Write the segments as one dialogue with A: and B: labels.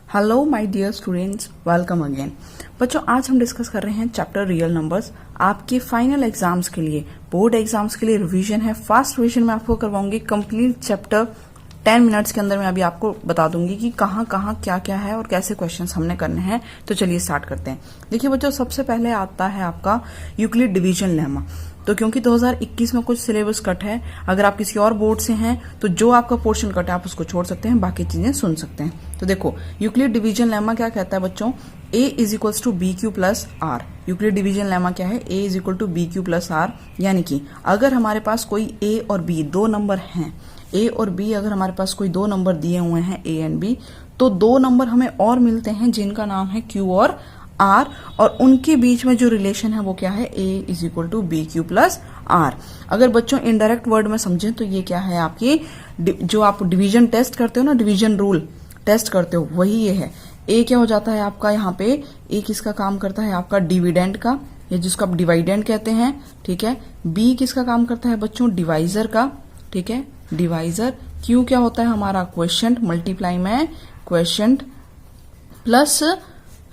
A: Hello my dear students, welcome again. बच्चों, आज हम डिस्कस कर रहे हैं चैप्टर रियल नंबर्स। आपके फाइनल एग्जाम्स के लिए, बोर्ड एग्जाम्स के लिए रिवीजन है। फास्ट रिवीजन में आपको करवाऊंगी कंप्लीट चैप्टर 10 मिनट्स के अंदर। मैं अभी आपको बता दूंगी कि कहाँ कहाँ क्या क्या है और कैसे क्वेश्चंस हमने करने हैं। तो चलिए स्टार्ट करते हैं। देखिए बच्चों, सबसे पहले आता है आपका यूक्लिड डिवीजन लेमा। तो क्योंकि 2021 में कुछ सिलेबस कट है, अगर आप किसी और बोर्ड से हैं तो जो आपका पोर्शन कट है आप उसको छोड़ सकते हैं, बाकी चीजें सुन सकते हैं। तो देखो, यूक्लिड डिवीजन लेमा क्या कहता है बच्चों, a is equal to B Q plus R. Euclid division lemma क्या है, a is equal to B Q plus R. यानी कि अगर हमारे पास कोई a और b दो नंबर हैं, a और b अगर हमारे पास कोई दो नंबर दिए हुए हैं a एंड b, तो दो नंबर हमें और मिलते हैं जिनका नाम है q और r, और उनके बीच में जो रिलेशन है वो क्या है, a is equal to B Q plus R. अगर बच्चों इनडायरेक्ट वर्ड में समझें तो ये क्या है, आपकी जो आप डिवीजन टेस्ट करते हो ना, डिवीजन रूल टेस्ट करते हो, वही ये है। a क्या हो जाता है आपका, यहाँ पे a किसका काम करता है, आपका डिविडेंड का, या जिसको आप डिवाइडेंड कहते हैं, ठीक है। b किसका काम करता है बच्चों, डिवाइजर का, ठीक है, डिवाइजर। q क्या होता है हमारा, क्वेश्चंट, मल्टीप्लाई में क्वेश्चंट प्लस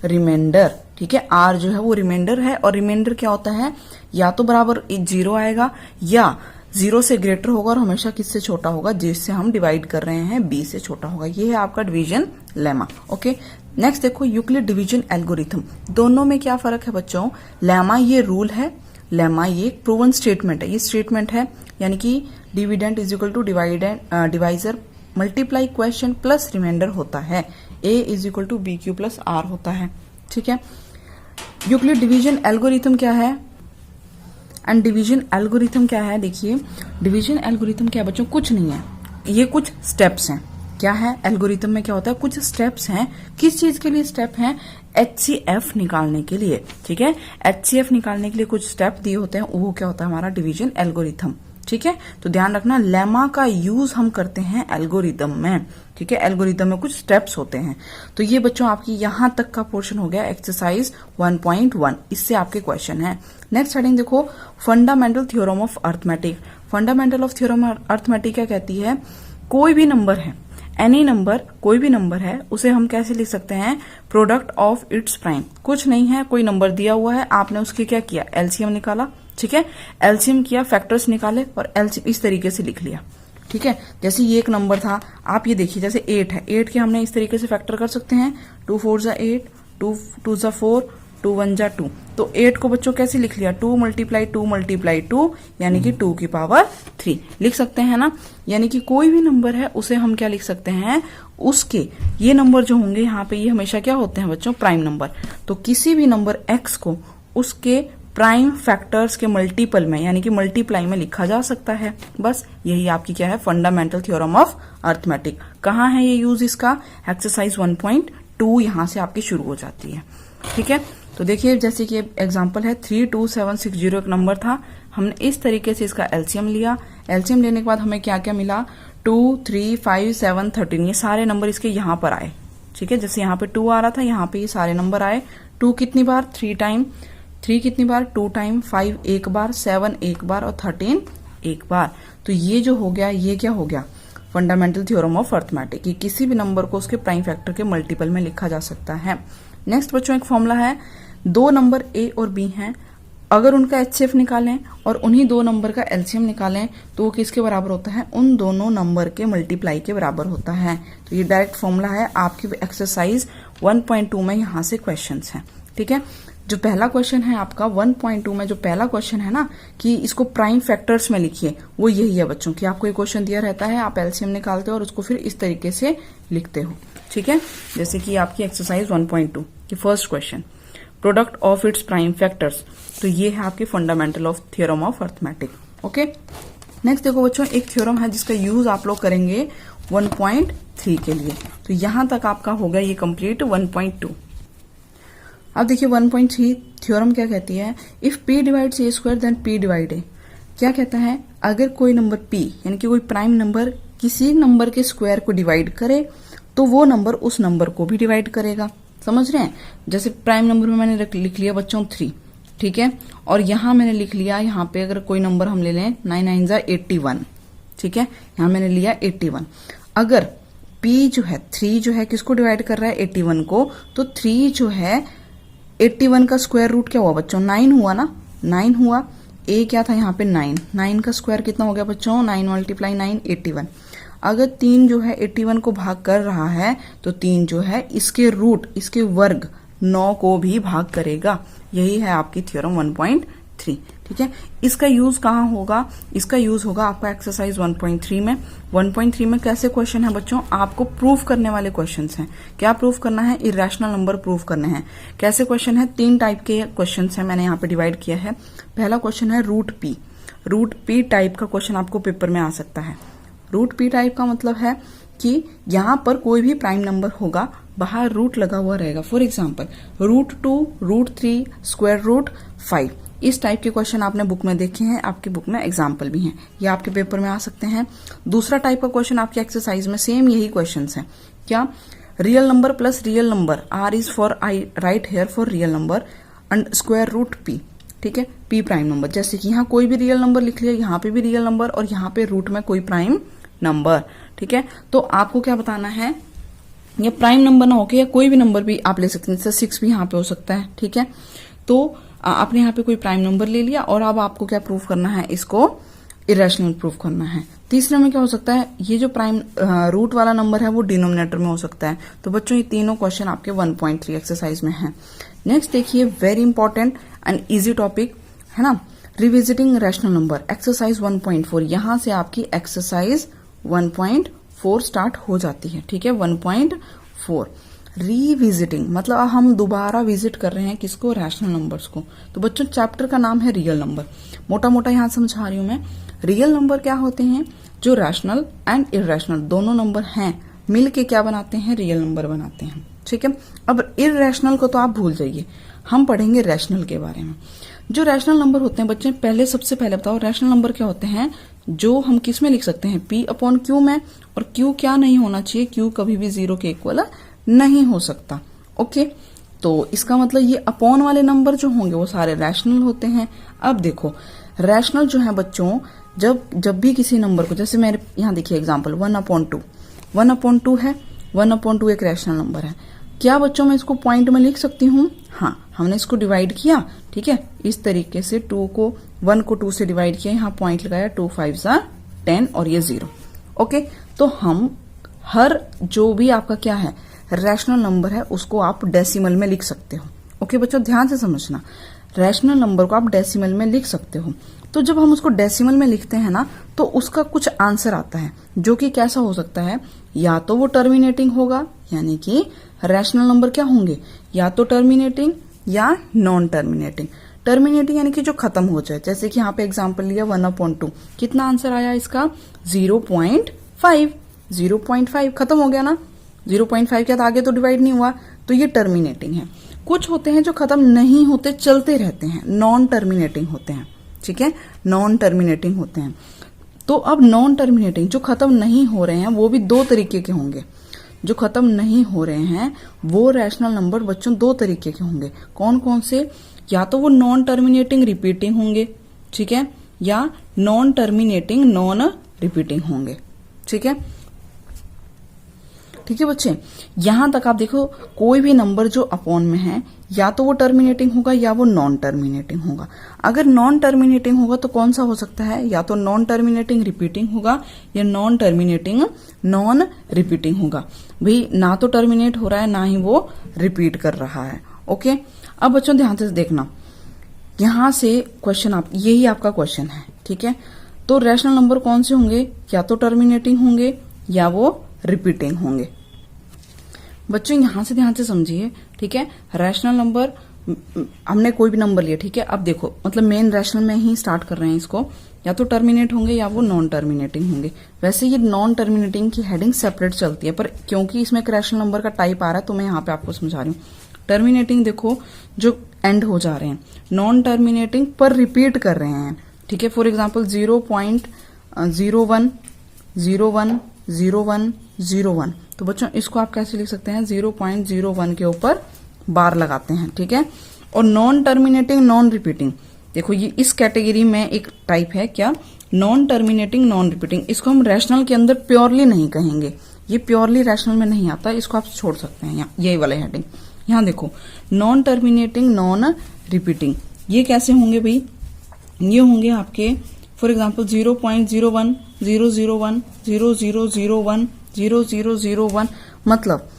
A: रिमाइंडर, ठीक है। r जो है वो रिमाइंडर है, और रिमाइंडर क्या होता है, या तो बराबर 0 आएगा या 0 से ग्रेटर होगा, और हमेशा किससे छोटा होगा, जिससे हम डिवाइड कर रहे हैं b से छोटा होगा। ये है आपका डिवीजन लेमा। ओके, नेक्स्ट देखो यूक्लिड डिवीजन एल्गोरिथम। दोनों में क्या फर्क है बच्चों, लेमा ये रूल है, लेमा ये प्रूवन स्टेटमेंट है। ये स्टेटमेंट है यानी कि dividend is equal to divisor multiply question plus remainder होता है, a is equal to B Q plus R होता है, ठीक है। यूक्लिड डिवीजन एल्गोरिथम क्या है, एंड डिवीजन एल्गोरिथम क्या है, देखिए डिवीजन एल्गोरिथम क्या है बच्चों, कुछ नहीं है, ये कुछ स्टेप्स हैं। क्या है, एल्गोरिथम में क्या होता है, कुछ स्टेप्स हैं। किस चीज के लिए स्टेप हैं, HCF निकालने के लिए, ठीक है। HCF निकालने के लिए कुछ स्टेप दिए होते हैं, वो क्या होता है हमारा डिवीजन एल्गोरिथम, ठीक है। तो ध्यान रखना, लेमा का यूज हम करते हैं एल्गोरिदम में, ठीक है। एल्गोरिदम में कुछ स्टेप्स होते हैं। तो ये बच्चों आपकी यहां तक का पोर्शन हो गया एक्सरसाइज 1.1। इससे आपके क्वेश्चन है। नेक्स्ट हेडिंग देखो, fundamental theorem of arithmetic. Fundamental of theorem arithmetic क्या कहती है, कोई भी नंबर है, एनी नंबर, कोई भी नंबर है, उसे हम कैसे लिख सकते हैं, प्रोडक्ट ऑफ इट्स प्राइम। कुछ नहीं है, कोई नंबर दिया हुआ है, आपने उसके क्या किया, एलसीएम निकाला, ठीक है। एलसीएम किया, फैक्टर्स निकाले, और एलसीएम इस तरीके से लिख लिया, ठीक है। जैसे ये एक नंबर था, आप ये देखिए, जैसे 8 है, 8 के हमने इस तरीके से फैक्टर कर सकते हैं, 2 4 जा 8, 2 2 जा 4, 2 1 जा 2। तो 8 को बच्चों कैसे लिख लिया, 2 मल्टीप्लाई 2 यानी कि 2 की पावर 3 लिख सकते हैं ना। यानी कि कोई भी नंबर है उसे हम क्या लिख सकते हैं, उसके ये नंबर जो होंगे यहाँ पे, ये हमेशा क्या होते हैं बच्चों, प्राइम नंबर। तो किसी भी नंबर x को उसके प्राइम फैक्टर्स के मल्टीपल में, यानी कि मल्टीप्लाई में लिखा जा सकता है। बस यही आपकी क्या है, फंडामेंटल थ्योरम ऑफ अर्थमेटिक। कहाँ है ये यूज इसका, एक्सरसाइज 1.2 यहां से आपकी शुरू हो जाती है, ठीक है। तो देखिए, जैसे कि एग्जांपल है 32760 एक नंबर था, हमने इस तरीके से इसका एलसीएम लिया। एलसीएम लेने के बाद हमें क्या क्या मिला, 2 3 5 7 13, ये सारे नंबर इसके यहाँ पर आए, ठीक है। जैसे यहाँ पे 2 आ रहा था, यहाँ पे ये सारे नंबर आए। 2 कितनी बार, 3 टाइम, 3 कितनी बार, 2 टाइम, 5 एक बार, 7 एक बार, और 13 एक बार। तो ये जो हो गया, ये क्या हो गया, फंडामेंटल थ्योरम ऑफ अर्थमेटिक। ये किसी भी नंबर को उसके प्राइम फैक्टर के मल्टीपल में लिखा जा सकता है। नेक्स्ट बच्चों, एक फॉर्मूला है, दो नंबर a और b हैं, अगर उनका HCF निकालें और उन्हीं दो नंबर का एलसीएम निकालें तो वो किसके बराबर होता है, उन दोनों नंबर के मल्टीप्लाई के बराबर होता है। तो ये डायरेक्ट फॉर्मूला है, आपकी एक्सरसाइज 1.2 में यहाँ से क्वेश्चंस हैं, ठीक है। जो पहला क्वेश्चन है आपका 1.2 में, जो पहला क्वेश्चन है ना कि इसको प्राइम फैक्टर्स में लिखिए, वो यही है बच्चों कि आपको ये क्वेश्चन दिया रहता है, आप एलसीएम निकालते हो और उसको फिर इस तरीके से लिखते हो, ठीक है। जैसे कि आपकी एक्सरसाइज 1.2 की first question, product of its prime factors. तो ये है आपके fundamental of theorem of arithmetic. Okay, next देखो बच्चों, एक थ्योरम है जिसका यूज आप लोग करेंगे 1.3 के लिए। तो यहां तक आपका हो गया ये कंप्लीट 1.2। अब देखिए 1.3 थ्योरम क्या कहती है, if p divides a square then p divide a। क्या कहता है, अगर कोई नंबर p यानी कि कोई प्राइम नंबर किसी नंबर के स्क्वायर को डिवाइड करे तो वो नंबर उस नंबर को भी डिवाइड करेगा। समझ रहे हैं, जैसे प्राइम नंबर में मैंने लिख लिया बच्चों 3, ठीक है, और यहां मैंने लिख लिया, यहाँ पे अगर कोई नंबर हम ले लें 9 9 जा 81, ठीक है, यहां मैंने लिया 81। अगर P जो है 3 जो है किसको डिवाइड कर रहा है 81 को, तो 3 जो है 81 का स्क्वायर रूट क्या हुआ बच्चों 9 हुआ ना, 9 हुआ। A क्या था यहाँ पे 9, 9 का स्क्वायर कितना हो गया बच्चों 9 मल्टीप्लाई 9 81। अगर 3 जो है 81 को भाग कर रहा है तो 3 जो है इसके रूट इसके वर्ग 9 को भी भाग करेगा। यही है आपकी थ्योरम 1.3। ठीक है, इसका यूज कहाँ होगा, इसका यूज होगा आपका एक्सरसाइज 1.3 में। 1.3 में कैसे क्वेश्चन है बच्चों, आपको प्रूफ करने वाले क्वेश्चंस हैं। क्या प्रूफ करना है, इरेशनल नंबर प्रूफ करने हैं। कैसे क्वेश्चन है, 3 टाइप के क्वेश्चंस हैं, मैंने यहाँ पे डिवाइड किया है। पहला क्वेश्चन है रूट पी टाइप का क्वेश्चन आपको पेपर में आ सकता है। रूट पी टाइप का मतलब है कि यहाँ पर कोई भी प्राइम नंबर होगा, बाहर रूट लगा हुआ रहेगा। For example √2, √3, square root 5। इस टाइप के क्वेश्चन आपने बुक में देखे हैं, आपकी बुक में एग्जाम्पल भी हैं, ये आपके पेपर में आ सकते हैं। दूसरा टाइप का क्वेश्चन आपके एक्सरसाइज में सेम यही क्वेश्चन है। क्या, real number plus real number, R is for I write here for real number and square root P। ठीक है, P प्राइम नंबर, जैसे कि यहाँ कोई भी रियल नंबर लिख लिया, यहाँ पे भी रियल नंबर और यहाँ पे रूट में कोई प्राइम नंबर। ठीक है, तो आपको क्या बताना है, ये प्राइम नंबर ना होके या कोई भी नंबर भी आप ले सकते हैं, जैसे 6 भी यहाँ पे हो सकता है। ठीक है, तो आपने यहाँ पे कोई प्राइम नंबर ले लिया और अब आपको क्या प्रूफ करना है, इसको इरेशनल प्रूफ करना है। तीसरे में क्या हो सकता है, ये जो प्राइम रूट वाला नंबर है वो डिनोमिनेटर में हो सकता है। तो बच्चों ये तीनों क्वेश्चन आपके 1.3 एक्सरसाइज में है। नेक्स्ट देखिए, very important and easy topic है ना, रिविजिटिंग रैशनल नंबर, एक्सरसाइज 1.4। यहां से आपकी एक्सरसाइज 1.4 स्टार्ट हो जाती है। ठीक है, 1.4 रिविजिटिंग मतलब हम दोबारा विजिट कर रहे हैं किसको, रैशनल नंबर्स को। तो बच्चों चैप्टर का नाम है रियल नंबर। मोटा मोटा यहां समझा रही हूं मैं। रियल नंबर क्या होते हैं, जो रैशनल एंड इरैशनल दोनों नंबर हैं मिलके क्या बनाते हैं, रियल नंबर बनाते हैं। ठीक है, अब इरैशनल को तो आप भूल जाइए, हम पढ़ेंगे रैशनल के बारे में। जो रैशनल नंबर होते हैं बच्चे, पहले सबसे पहले बताओ रैशनल नंबर क्या होते हैं, जो हम किस में लिख सकते हैं, P/Q में। और Q क्या नहीं होना चाहिए, Q कभी भी 0 के इक्वल नहीं हो सकता। ओके, तो इसका मतलब ये अपॉन वाले नंबर जो होंगे वो सारे रैशनल होते हैं। अब देखो रैशनल जो है बच्चों, जब भी किसी नंबर को, जैसे मेरे यहाँ देखिए एग्जांपल 1/2 1/2 है, 1/2 एक रैशनल नंबर है। क्या बच्चों मैं इसको पॉइंट में लिख सकती हूँ, हाँ, हमने इसको डिवाइड किया। ठीक है, इस तरीके से 1 को 2 से डिवाइड किया, यहाँ पॉइंट लगाया, 2 5 10 और ये 0। ओके, तो हम हर जो भी आपका क्या है रैशनल नंबर है उसको आप डेसिमल में लिख सकते हो। ओके बच्चों, ध्यान से समझना, रैशनल नंबर को आप डेसिमल में लिख सकते हो। तो जब हम उसको डेसिमल में लिखते हैं ना, तो उसका कुछ आंसर आता है जो कि कैसा हो सकता है, या तो वो टर्मिनेटिंग होगा, यानी कि रैशनल नंबर क्या होंगे, या तो टर्मिनेटिंग या नॉन टर्मिनेटिंग। टर्मिनेटिंग यानी कि जो खत्म हो जाए, जैसे कि यहाँ पे एग्जांपल लिया 1/2, कितना आंसर आया इसका 0.5, 0.5 खत्म हो गया ना, 0.5 के आगे तो डिवाइड नहीं हुआ, तो ये टर्मिनेटिंग है। कुछ होते हैं जो खत्म नहीं होते, चलते रहते हैं, नॉन टर्मिनेटिंग होते हैं। ठीक है, नॉन टर्मिनेटिंग होते हैं। तो अब नॉन टर्मिनेटिंग जो खत्म नहीं हो रहे हैं वो भी 2 तरीके के होंगे। जो खत्म नहीं हो रहे हैं वो रैशनल नंबर बच्चों 2 तरीके के होंगे। कौन कौन से, या तो वो नॉन टर्मिनेटिंग रिपीटिंग होंगे, ठीक है, या नॉन टर्मिनेटिंग नॉन रिपीटिंग होंगे। ठीक है, ठीक है बच्चे, यहां तक आप देखो कोई भी नंबर जो अपॉन में है या तो वो टर्मिनेटिंग होगा या वो नॉन टर्मिनेटिंग होगा। अगर नॉन टर्मिनेटिंग होगा तो कौन सा हो सकता है, या तो नॉन टर्मिनेटिंग रिपीटिंग होगा या नॉन टर्मिनेटिंग नॉन रिपीटिंग होगा। भाई ना तो टर्मिनेट हो रहा है ना ही वो रिपीट कर रहा है। ओके, अब बच्चों ध्यान से देखना, यहां से क्वेश्चन यही आपका क्वेश्चन है। ठीक है, तो रैशनल नंबर कौन से होंगे, या तो टर्मिनेटिंग होंगे या वो रिपीटिंग होंगे। बच्चों यहां से ध्यान से समझिए। ठीक है, रैशनल नंबर हमने कोई भी नंबर लिया, ठीक है, अब देखो मतलब मेन रैशनल में ही स्टार्ट कर रहे हैं इसको, या तो टर्मिनेट होंगे या वो नॉन टर्मिनेटिंग होंगे। वैसे ये नॉन टर्मिनेटिंग की हेडिंग सेपरेट चलती है, पर क्योंकि इसमें एक रैशनल नंबर का टाइप आ रहा है तो मैं यहाँ पे आपको समझा रही हूँ। टर्मिनेटिंग देखो जो एंड हो जा रहे हैं, नॉन टर्मिनेटिंग पर रिपीट कर रहे हैं। ठीक है, फॉर एग्जाम्पल 0.01 01 01 01, तो बच्चों इसको आप कैसे लिख सकते हैं, 0.01 के ऊपर बार लगाते हैं। ठीक है, और नॉन टर्मिनेटिंग नॉन रिपीटिंग, देखो ये इस कैटेगरी में एक टाइप है क्या, नॉन टर्मिनेटिंग नॉन रिपीटिंग। इसको हम रैशनल के अंदर प्योरली नहीं कहेंगे, ये प्योरली रैशनल में नहीं आता, इसको आप छोड़ सकते हैं। यहाँ यही वाले हेडिंग, यहाँ देखो नॉन टर्मिनेटिंग नॉन रिपीटिंग, ये कैसे होंगे भाई? ये होंगे आपके फॉर एग्जाम्पल 0.01 001 0001 0001, मतलब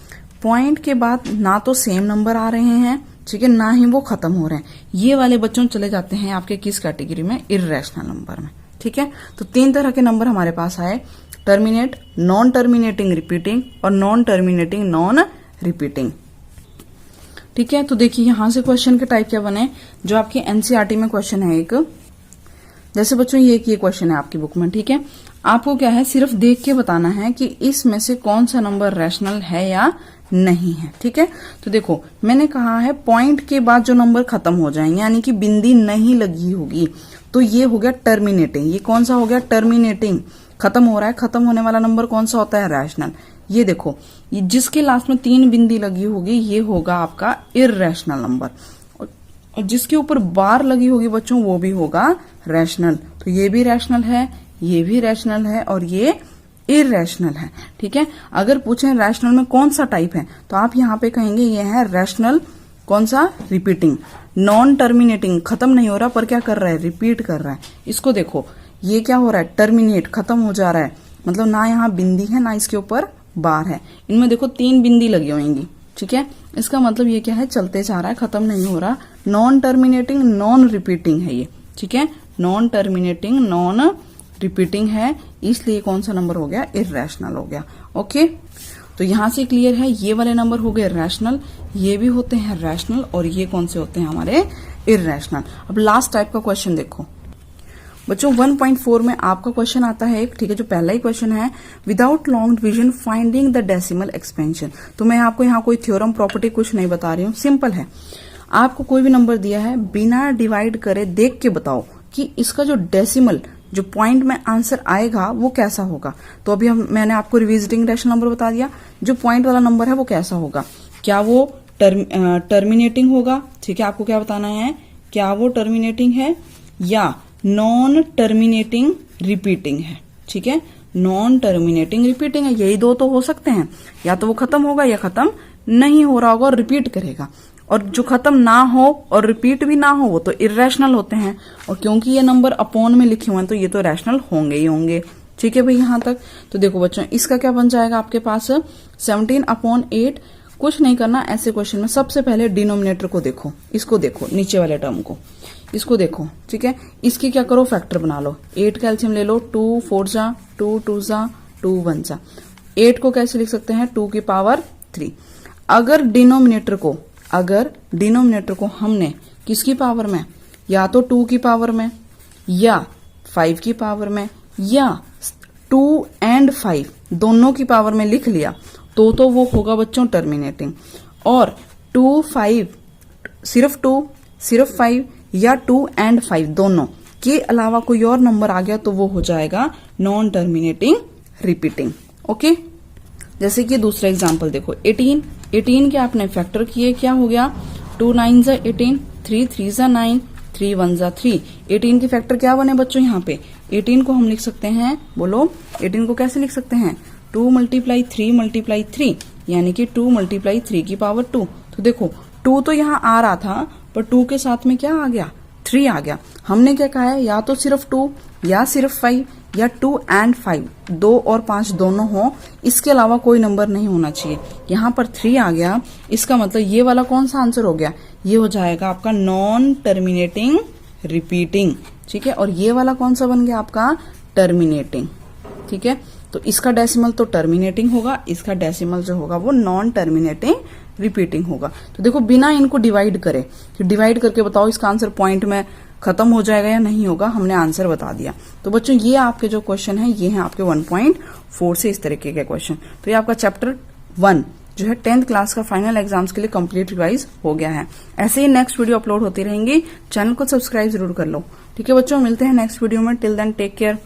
A: पॉइंट के बाद ना तो सेम नंबर आ रहे हैं, ठीक है, ना ही वो खत्म हो रहे हैं। ये वाले बच्चों चले जाते हैं आपके किस कैटेगरी में? इर्रेशनल नंबर में, ठीक है। तो 3 तरह के नंबर हमारे पास आए, टर्मिनेट, नॉन टर्मिनेटिंग रिपीटिंग और नॉन टर्मिनेटिंग नॉन रिपीटिंग, ठीक है। तो देखिए यहां से क्वेश्चन के टाइप क्या बने, जो आपके एनसीईआरटी में क्वेश्चन है एक, जैसे बच्चों ये क्वेश्चन है आपकी बुक में, ठीक है। आपको क्या है, सिर्फ देख के बताना है कि इसमें से कौन सा नंबर रैशनल है या नहीं है, ठीक है। तो देखो मैंने कहा है पॉइंट के बाद जो नंबर खत्म हो जाएंगे, यानी कि बिंदी नहीं लगी होगी, तो ये हो गया टर्मिनेटिंग। ये कौन सा हो गया? टर्मिनेटिंग, खत्म हो रहा है। खत्म होने वाला नंबर कौन सा होता है? रैशनल। ये देखो ये जिसके लास्ट में 3 बिंदी लगी होगी ये होगा आपका इर्रेशनल नंबर, और जिसके ऊपर बार लगी होगी बच्चों वो भी होगा रैशनल। तो ये भी रैशनल है, ये भी रैशनल है और ये इर्रेशनल है, ठीक है। अगर पूछें रैशनल में कौन सा टाइप है, तो आप यहाँ पे कहेंगे ये है रैशनल, कौन सा? रिपीटिंग। नॉन टर्मिनेटिंग, खत्म नहीं हो रहा पर क्या कर रहा है? रिपीट कर रहा है। इसको देखो ये क्या हो रहा है? टर्मिनेट, खत्म हो जा रहा है, मतलब ना यहाँ बिंदी है ना इसके ऊपर बार है। इनमें देखो 3 बिंदी लगी होंगी, ठीक है। इसका मतलब ये क्या है? चलते जा रहा है, खत्म नहीं हो रहा। नॉन टर्मिनेटिंग नॉन रिपीटिंग है ये, ठीक है। नॉन टर्मिनेटिंग नॉन रिपीटिंग है, इसलिए कौन सा नंबर हो गया? इर्रेशनल हो गया। ओके, तो यहां से क्लियर है, ये वाले नंबर हो गए रैशनल, ये भी होते हैं रैशनल और ये कौन से होते हैं हमारे? इर्रेशनल। अब लास्ट टाइप का क्वेश्चन देखो बच्चों, 1.4 में आपका क्वेश्चन आता है एक, ठीक है, जो पहला ही क्वेश्चन है, without long division finding the decimal expansion. तो मैं आपको यहाँ कोई थ्योरम प्रॉपर्टी कुछ नहीं बता रही हूँ, सिंपल है। आपको कोई भी नंबर दिया है, बिना डिवाइड करे देख के बताओ कि इसका जो डेसिमल, जो पॉइंट में आंसर आएगा वो कैसा होगा। तो अभी मैंने आपको रिविजिटिंग रैशनल नंबर बता दिया, जो पॉइंट वाला नंबर है वो कैसा होगा, क्या वो टर्मिनेटिंग होगा, ठीक है। आपको क्या बताना है, क्या वो टर्मिनेटिंग है या नॉन टर्मिनेटिंग रिपीटिंग है, ठीक है। नॉन टर्मिनेटिंग रिपीटिंग है, यही 2 तो हो सकते हैं, या तो वो खत्म होगा या खत्म नहीं हो रहा होगा और रिपीट करेगा। और जो खत्म ना हो और रिपीट भी ना हो वो तो इर्रेशनल होते हैं, और क्योंकि ये नंबर अपॉन में लिखे हुए हैं तो ये तो रैशनल होंगे ही होंगे, ठीक है भाई। यहां तक तो देखो बच्चों, इसका क्या बन जाएगा आपके पास? 17/8। कुछ नहीं करना ऐसे क्वेश्चन में, सबसे पहले डिनोमिनेटर को देखो, इसको देखो, नीचे वाले टर्म को, इसको देखो, ठीक है। इसके क्या करो? फैक्टर बना लो। 8 का एलसीएम ले लो, 2 4 जा 2 2 जा 2 1 जा। 8 को कैसे लिख सकते हैं? 2 की पावर 3। अगर डिनोमिनेटर को हमने किसकी पावर में, या तो 2 की पावर में या 5 की पावर में या 2 and 5 दोनों की पावर में लिख लिया तो वो होगा बच्चों टर्मिनेटिंग। और 2 5 सिर्फ 2 सिर्फ 5 या 2 and 5 दोनों के अलावा कोई और नंबर आ गया तो वो हो जाएगा नॉन टर्मिनेटिंग रिपीटिंग। ओके, जैसे कि दूसरा एग्जांपल देखो, 18 के आपने फैक्टर किए, क्या हो गया? 2 9 जा 18, 3 3 जा 9, 3 1 जा 3। 18 के फैक्टर क्या बने बच्चों? यहाँ पे 18 को हम लिख सकते हैं, बोलो 18 को कैसे लिख सकते हैं? 2 × 3 × 3 यानी कि 2 × 3 की पावर 2। तो देखो 2 तो यहाँ आ रहा था पर 2 के साथ में क्या आ गया? 3 आ गया। हमने क्या कहा है? या तो सिर्फ 2 या सिर्फ 5 या 2 and 5, 2 और 5 दोनों हो, इसके अलावा कोई नंबर नहीं होना चाहिए। यहाँ पर 3 आ गया, इसका मतलब ये वाला कौन सा आंसर हो गया? ये हो जाएगा आपका नॉन टर्मिनेटिंग रिपीटिंग, ठीक है। और ये वाला कौन सा बन गया आपका? टर्मिनेटिंग, ठीक है। तो इसका डेसिमल तो टर्मिनेटिंग होगा, इसका डेसिमल जो होगा वो नॉन टर्मिनेटिंग रिपीटिंग होगा। तो देखो बिना इनको डिवाइड करे, तो डिवाइड करके बताओ इसका आंसर पॉइंट में खत्म हो जाएगा या नहीं होगा, हमने आंसर बता दिया। तो बच्चों ये आपके जो क्वेश्चन है ये हैं आपके 1.4 से इस तरीके के क्वेश्चन। तो ये आपका चैप्टर 1 जो है 10th क्लास का फाइनल एग्जाम्स के लिए कंप्लीट रिवाइज हो गया है। ऐसे ही नेक्स्ट वीडियो अपलोड होती रहेंगी, चैनल को सब्सक्राइब जरूर कर लो, ठीक है बच्चों। मिलते हैं नेक्स्ट वीडियो में, टिल देन टेक केयर।